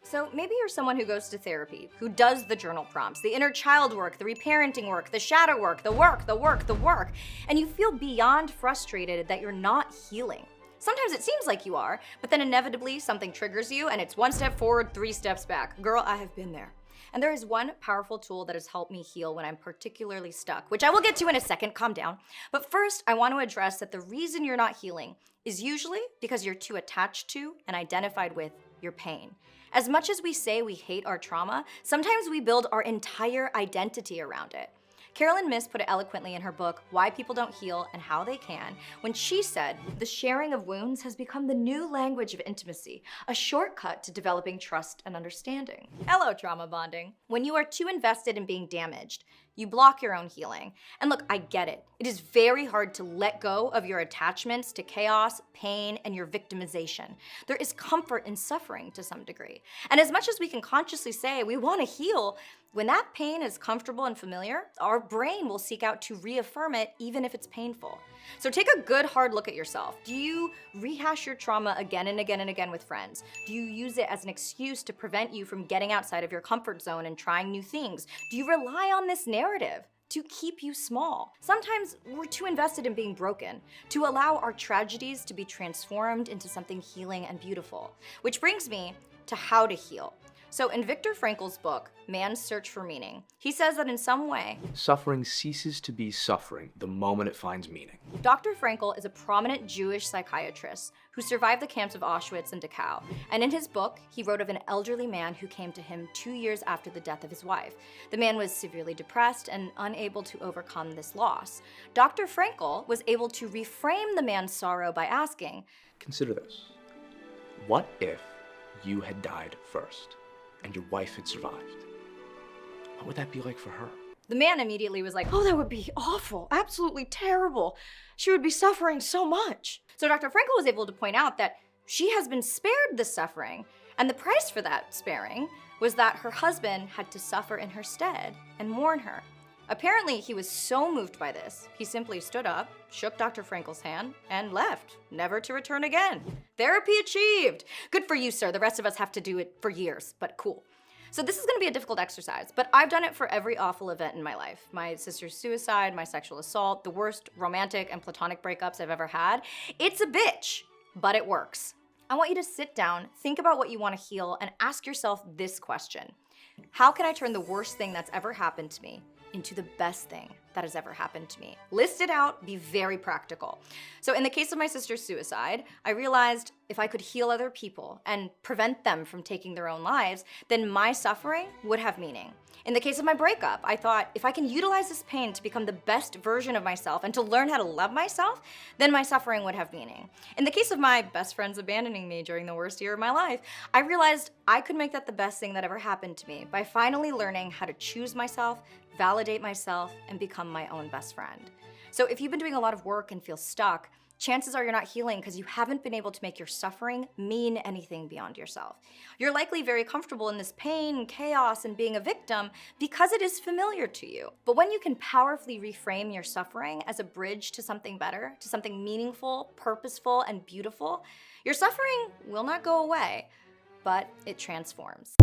So maybe you're someone who goes to therapy, who does the journal prompts, the inner child work, the reparenting work, the shadow work, the work, and you feel beyond frustrated that you're not healing. Sometimes it seems like you are, but then inevitably something triggers you and it's 1 step forward, 3 steps back. Girl, I have been there. And there is one powerful tool that has helped me heal when I'm particularly stuck, which I will get to in a second, calm down. But first, I want to address that the reason you're not healing is usually because you're too attached to and identified with your pain. As much as we say we hate our trauma, sometimes we build our entire identity around it. Carolyn Myss put it eloquently in her book, Why People Don't Heal and How They Can, when she said, the sharing of wounds has become the new language of intimacy, a shortcut to developing trust and understanding. Hello, trauma bonding. When you are too invested in being damaged, you block your own healing. And look, I get it. It is very hard to let go of your attachments to chaos, pain, and your victimization. There is comfort in suffering to some degree. And as much as we can consciously say we want to heal, when that pain is comfortable and familiar, our brain will seek out to reaffirm it even if it's painful. So take a good hard look at yourself. Do you rehash your trauma again and again and again with friends? Do you use it as an excuse to prevent you from getting outside of your comfort zone and trying new things? Do you rely on this narrative to keep you small? Sometimes we're too invested in being broken to allow our tragedies to be transformed into something healing and beautiful. Which brings me to how to heal. So in Viktor Frankl's book, Man's Search for Meaning, he says that in some way, suffering ceases to be suffering the moment it finds meaning. Dr. Frankl is a prominent Jewish psychiatrist who survived the camps of Auschwitz and Dachau. And in his book, he wrote of an elderly man who came to him 2 years after the death of his wife. The man was severely depressed and unable to overcome this loss. Dr. Frankl was able to reframe the man's sorrow by asking, consider this. What if you had died first and your wife had survived? What would that be like for her? The man immediately was like, oh, that would be awful, absolutely terrible. She would be suffering so much. So Dr. Frankl was able to point out that she has been spared the suffering, and the price for that sparing was that her husband had to suffer in her stead and mourn her. Apparently, he was so moved by this, he simply stood up, shook Dr. Frankl's hand, and left, never to return again. Therapy achieved! Good for you, sir. The rest of us have to do it for years, but cool. So this is gonna be a difficult exercise, but I've done it for every awful event in my life. My sister's suicide, my sexual assault, the worst romantic and platonic breakups I've ever had. It's a bitch, but it works. I want you to sit down, think about what you wanna heal, and ask yourself this question. How can I turn the worst thing that's ever happened to me into the best thing that has ever happened to me? List it out, be very practical. So in the case of my sister's suicide, I realized if I could heal other people and prevent them from taking their own lives, then my suffering would have meaning. In the case of my breakup, I thought if I can utilize this pain to become the best version of myself and to learn how to love myself, then my suffering would have meaning. In the case of my best friends abandoning me during the worst year of my life, I realized I could make that the best thing that ever happened to me by finally learning how to choose myself, validate myself, and become my own best friend. So if you've been doing a lot of work and feel stuck, chances are you're not healing because you haven't been able to make your suffering mean anything beyond yourself. You're likely very comfortable in this pain, chaos, and being a victim because it is familiar to you. But when you can powerfully reframe your suffering as a bridge to something better, to something meaningful, purposeful, and beautiful, your suffering will not go away, but it transforms.